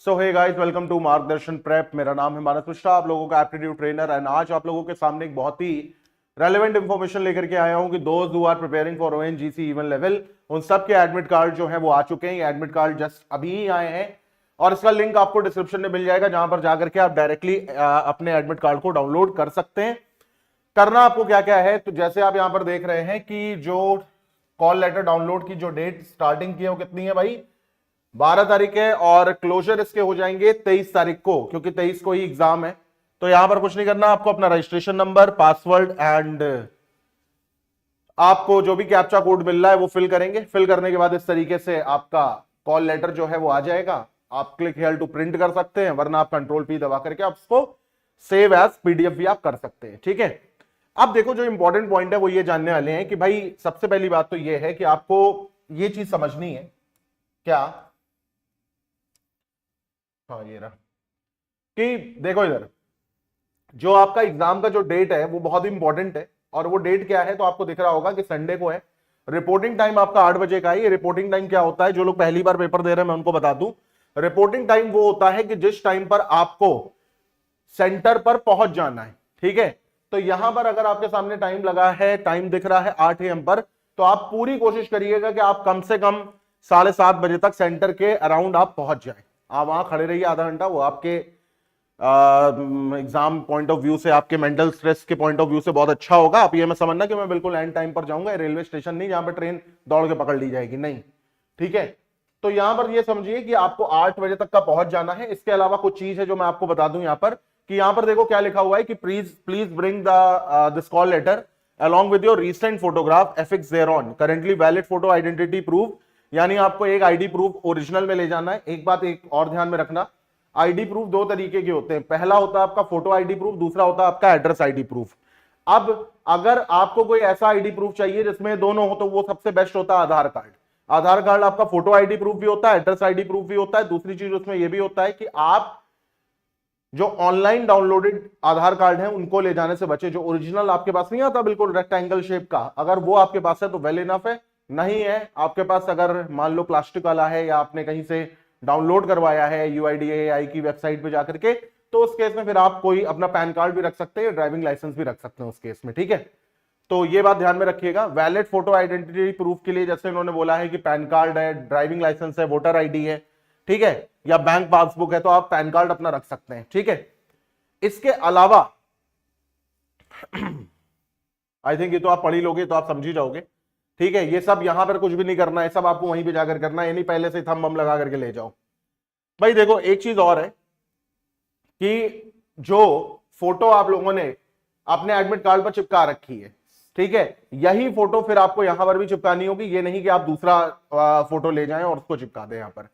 So hey guys, welcome to Margdarshan prep. मेरा नाम है मानस मिश्रा, आप लोगों का एप्टीट्यूड ट्रेनर। एंड आज आप लोगों के सामने एक बहुत ही रेलेवेंट इंफॉर्मेशन लेकर के आया हूं कि दोस्त who are preparing for ONGC E one level, उन सब के एडमिट कार्ड जो है वो आ चुके हैं। ये एडमिट कार्ड जस्ट अभी ही आए हैं और इसका लिंक आपको डिस्क्रिप्शन में मिल जाएगा, जहां पर जाकर के आप डायरेक्टली अपने एडमिट कार्ड को डाउनलोड कर सकते हैं। करना आपको क्या क्या है, तो जैसे आप यहां पर देख रहे हैं कि जो कॉल लेटर डाउनलोड की जो डेट स्टार्टिंग की है वो कितनी है भाई, 12 तारीख है। और क्लोजर इसके हो जाएंगे 23 तारीख को, क्योंकि 23 को ही एग्जाम है। तो यहां पर कुछ नहीं करना, आपको अपना रजिस्ट्रेशन नंबर, पासवर्ड एंड आपको जो भी कैप्चा कोड मिल रहा है वो फिल करेंगे। फिल करने के बाद इस तरीके से आपका कॉल लेटर जो है वो आ जाएगा। आप क्लिक हियर टू प्रिंट कर सकते हैं, वरना आप कंट्रोल पी दबा करके आप उसको सेव एज पीडीएफ भी आप कर सकते हैं। ठीक है, अब देखो जो इंपॉर्टेंट पॉइंट है वो ये जानने वाले हैं कि भाई सबसे पहली बात तो ये है कि आपको ये चीज समझनी है क्या, हाँ ये रहा, कि देखो इधर जो आपका एग्जाम का जो डेट है वो बहुत इंपॉर्टेंट है। और वो डेट क्या है, तो आपको दिख रहा होगा कि संडे को है। रिपोर्टिंग टाइम आपका 8 बजे का है। ये रिपोर्टिंग टाइम क्या होता है, जो लोग पहली बार पेपर दे रहे हैं मैं उनको बता दूं, रिपोर्टिंग टाइम वो होता है कि जिस टाइम पर आपको सेंटर पर पहुंच जाना है। ठीक है, तो यहां पर अगर आपके सामने टाइम लगा है, टाइम दिख रहा है 8 AM पर, तो आप पूरी कोशिश करिएगा कि आप कम से कम 7:30 बजे तक सेंटर के अराउंड आप पहुंच जाए। आप वहां खड़े रहिए आधा घंटा, वो आपके एग्जाम पॉइंट ऑफ व्यू से, आपके मेंटल स्ट्रेस के पॉइंट ऑफ व्यू से बहुत अच्छा होगा। आप ये मैं समझना कि मैं बिल्कुल एंड टाइम पर जाऊंगा, रेलवे स्टेशन नहीं जहां पर ट्रेन दौड़ के पकड़ ली जाएगी, नहीं। ठीक है, तो यहां पर ये समझिए कि आपको 8 बजे तक का पहुंच जाना है। इसके अलावा कुछ चीज है जो मैं आपको बता दूं यहां पर, कि यहां पर देखो क्या लिखा हुआ है कि please please bring this call letter along with your recent photograph affixed thereon, currently valid photo identity proof। यानी आपको एक आईडी प्रूफ ओरिजिनल में ले जाना है। एक बात एक और ध्यान में रखना, आईडी प्रूफ दो तरीके के होते हैं। पहला होता है आपका फोटो आईडी प्रूफ, दूसरा होता है आपका एड्रेस आईडी प्रूफ। अब अगर आपको कोई ऐसा आईडी प्रूफ चाहिए जिसमें दोनों हो, तो वो सबसे बेस्ट होता है आधार कार्ड। आधार कार्ड आपका फोटो आईडी प्रूफ भी होता है, एड्रेस आईडी प्रूफ भी होता है। दूसरी चीज उसमें यह भी होता है कि आप जो ऑनलाइन डाउनलोडेड आधार कार्ड है उनको ले जाने से बचे। जो ओरिजिनल आपके पास नहीं आता बिल्कुल रेक्टेंगल शेप का, अगर वो आपके पास है तो वेल इनफ है। नहीं है आपके पास, अगर मान लो प्लास्टिक वाला है या आपने कहीं से डाउनलोड करवाया है यूआईडीएआई की वेबसाइट पे जाकर के, तो उस केस में फिर आप कोई अपना पैन कार्ड भी रख सकते हैं, ड्राइविंग लाइसेंस भी रख सकते हैं उस केस में। ठीक है, तो ये बात ध्यान में रखिएगा। वैलिड फोटो आइडेंटिटी प्रूफ के लिए जैसे इन्होंने बोला है कि पैन कार्ड है, ड्राइविंग लाइसेंस है, वोटर आईडी है, ठीक है, या बैंक पासबुक है, तो आप पैन कार्ड अपना रख सकते हैं। ठीक है, इसके अलावा आई थिंक ये तो आप पढ़ ही लोगे तो आप समझ ही जाओगे। ठीक है, ये सब यहां पर कुछ भी नहीं करना है, सब आपको वहीं पे जाकर करना है, नहीं पहले से थंब बम लगा करके ले जाओ। भाई देखो एक चीज और है कि जो फोटो आप लोगों ने अपने एडमिट कार्ड पर चिपका रखी है, ठीक है, यही फोटो फिर आपको यहां पर भी चिपकानी होगी। ये नहीं कि आप दूसरा फोटो ले जाएं और उसको चिपका दें यहां पर।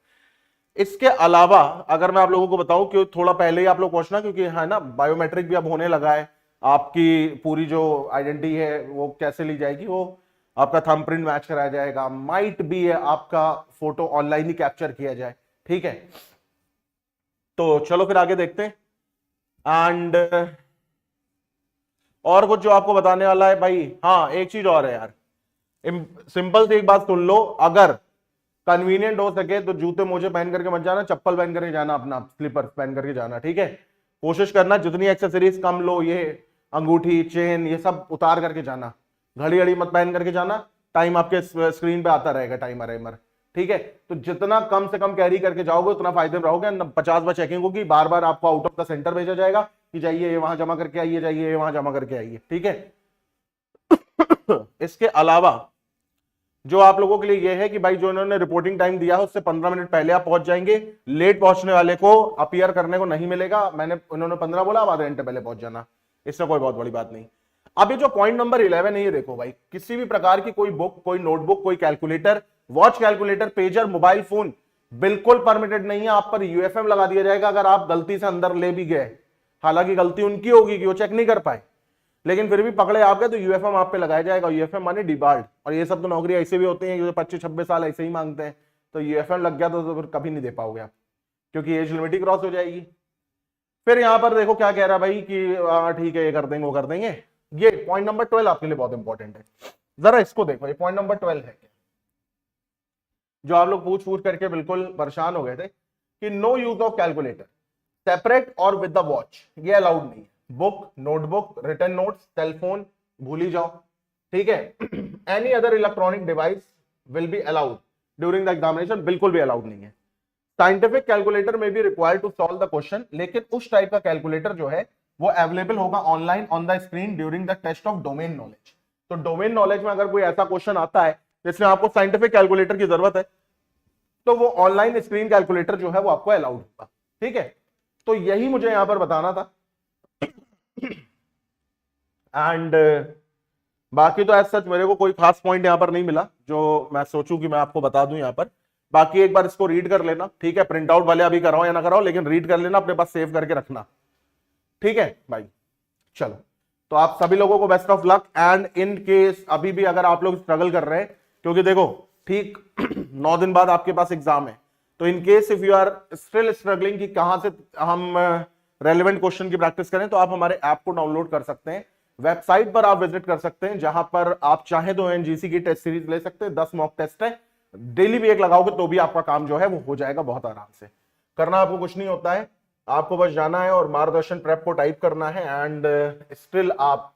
इसके अलावा अगर मैं आप लोगों को बताऊं कि थोड़ा पहले ही आप लोग पूछना, क्योंकि है ना बायोमेट्रिक भी अब होने लगा है, आपकी पूरी जो आइडेंटिटी है वो कैसे ली जाएगी, वो आपका थंब प्रिंट मैच कराया जाएगा, माइट भी है आपका फोटो ऑनलाइन ही कैप्चर किया जाए। ठीक है, तो चलो फिर आगे देखते हैं। एंड और कुछ जो आपको बताने वाला है भाई, हाँ एक चीज और है यार, सिंपल सी एक बात सुन लो, अगर कन्वीनियंट हो सके तो जूते मोजे पहन करके मत जाना, चप्पल पहन करके जाना, अपना स्लीपर्स पहन करके जाना। ठीक है, कोशिश करना जितनी एक्सेसरीज कम लो, ये अंगूठी चेन ये सब उतार करके जाना, घड़ी घड़ी मत पहन करके जाना। टाइम आपके स्क्रीन पे आता रहेगा, टाइमर वाइमर। ठीक है, तो जितना कम से कम कैरी करके जाओगे उतना फायदे में रहोगे। 50 बार चेकिंग होगी, बार बार आपको आउट ऑफ द सेंटर भेजा जाएगा कि जाइए ये वहां जमा करके आइए, जाइए ये वहां जमा करके आइए। ठीक है, इसके अलावा जो आप लोगों के लिए यह है कि भाई जो इन्होंने रिपोर्टिंग टाइम दिया है उससे 15 मिनट पहले आप पहुंच जाएंगे। लेट पहुंचने वाले को अपीयर करने को नहीं मिलेगा। मैंने उन्होंने 15 बोला, अब आधे घंटे पहले पहुंच जाना, इससे कोई बहुत बड़ी बात नहीं। अब ये जो पॉइंट नंबर 11 है, ये देखो भाई, किसी भी प्रकार की कोई बुक, कोई नोटबुक, कोई calculator, watch calculator, pager, mobile phone बिल्कुल परमिटेड नहीं है। आप पर यूएफएम लगा दिया जाएगा अगर आप गलती से अंदर ले भी गए। हालांकि गलती उनकी होगी कि वो चेक नहीं कर पाए, लेकिन फिर भी पकड़े आप गए तो यूएफएम आप पे लगाया जाएगा। यूएफएम माने डिबार्ड, और ये सब तो नौकरी ऐसे भी होती है कि 25-26 साल ऐसे ही मांगते हैं, तो यूएफएम लग गया तो फिर कभी नहीं दे पाओगे आप, क्योंकि एज लिमिट ही क्रॉस हो जाएगी। फिर यहां पर देखो क्या कह रहा है भाई कि ठीक है ये कर देंगे वो कर देंगे। ये पॉइंट नंबर 12 आपके लिए बहुत इंपॉर्टेंट है, जरा इसको देखो। ये पॉइंट नंबर 12 है, जो आप लोग पूछ पूछ करके बिल्कुल परेशान हो गए थे कि no use of calculator separate और विद द वॉच, ये अलाउड नहीं है। Book, notebook, written notes, cellphone भूल ही जाओ, ठीक है। Any other electronic device will be allowed during the examination, बिल्कुल भी अलाउड नहीं है। साइंटिफिक कैलकुलेटर में be required to solve the question, लेकिन उस टाइप का कैलकुलेटर जो है वो अवेलेबल होगा online on the screen during the test of domain knowledge. तो डोमेन नॉलेज में अगर कोई ऐसा क्वेश्चन आता है जिसमें आपको साइंटिफिक कैलकुलेटर की जरूरत है, तो वो ऑनलाइन स्क्रीन कैलकुलेटर जो है वो आपको अलाउड होगा, ठीक है। तो यही मुझे यहां पर बताना था। एंड बाकी तो ऐसा सच मेरे को कोई खास पॉइंट यहां पर नहीं मिला जो मैं सोचूं कि मैं आपको बता दूं यहां पर। बाकी एक बार इसको रीड कर लेना, ठीक है। प्रिंट आउट वाले अभी कराओ या ना कराओ, लेकिन रीड कर लेना, अपने पास सेव करके रखना, ठीक है भाई। चलो, तो आप सभी लोगों को best of luck. And in case अभी भी अगर आप लोग स्ट्रगल कर रहे हैं, क्योंकि देखो ठीक 9 दिन बाद आपके पास एग्जाम है, तो in case if you are still struggling कि कहां से हम रेलेवेंट क्वेश्चन की प्रैक्टिस करें, तो आप हमारे ऐप को डाउनलोड कर सकते हैं। वेबसाइट पर आप विजिट कर सकते हैं, जहां पर आप चाहे तो ओएनजीसी की टेस्ट सीरीज ले सकते हैं। 10 मॉक टेस्ट है, डेली भी एक लगाओगे तो भी आपका काम जो है वो हो जाएगा बहुत आराम से। करना आपको कुछ नहीं होता है, आपको बस जाना है और मार्गदर्शन प्रेप को टाइप करना है, एंड स्टिल आप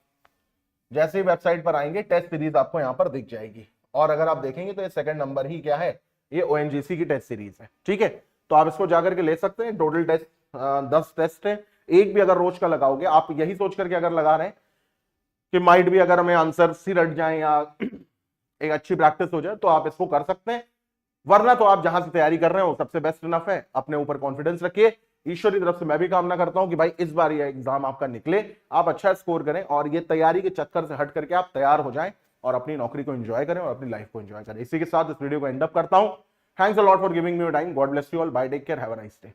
जैसे ही वेबसाइट पर आएंगे टेस्ट सीरीज आपको यहां पर दिख जाएगी। और अगर आप देखेंगे तो ये सेकंड नंबर ही क्या है, ये ओएनजीसी की टेस्ट सीरीज है, ठीक है। तो आप इसको जाकर के ले सकते हैं। टोटल टेस्ट 10 टेस्ट है, एक भी अगर रोज का लगाओगे, आप यही सोच करके अगर लगा रहे हैं कि माइट भी अगर हमें आंसर सी रट जाए या एक अच्छी प्रैक्टिस हो जाए, तो आप इसको कर सकते हैं। वरना तो आप जहां से तैयारी कर रहे हो सबसे बेस्ट इनफ है। अपने ऊपर कॉन्फिडेंस रखिए। ईश्वर की तरफ से मैं भी कामना करता हूं कि भाई इस बार ये एग्जाम आपका निकले, आप अच्छा स्कोर करें और ये तैयारी के चक्कर से हट करके आप तैयार हो जाएं और अपनी नौकरी को एंजॉय करें और अपनी लाइफ को एंजॉय करें। इसी के साथ इस वीडियो को एंड अप करता हूं। Thanks a lot for giving me your time. God bless you all. Bye, take care, have a nice day.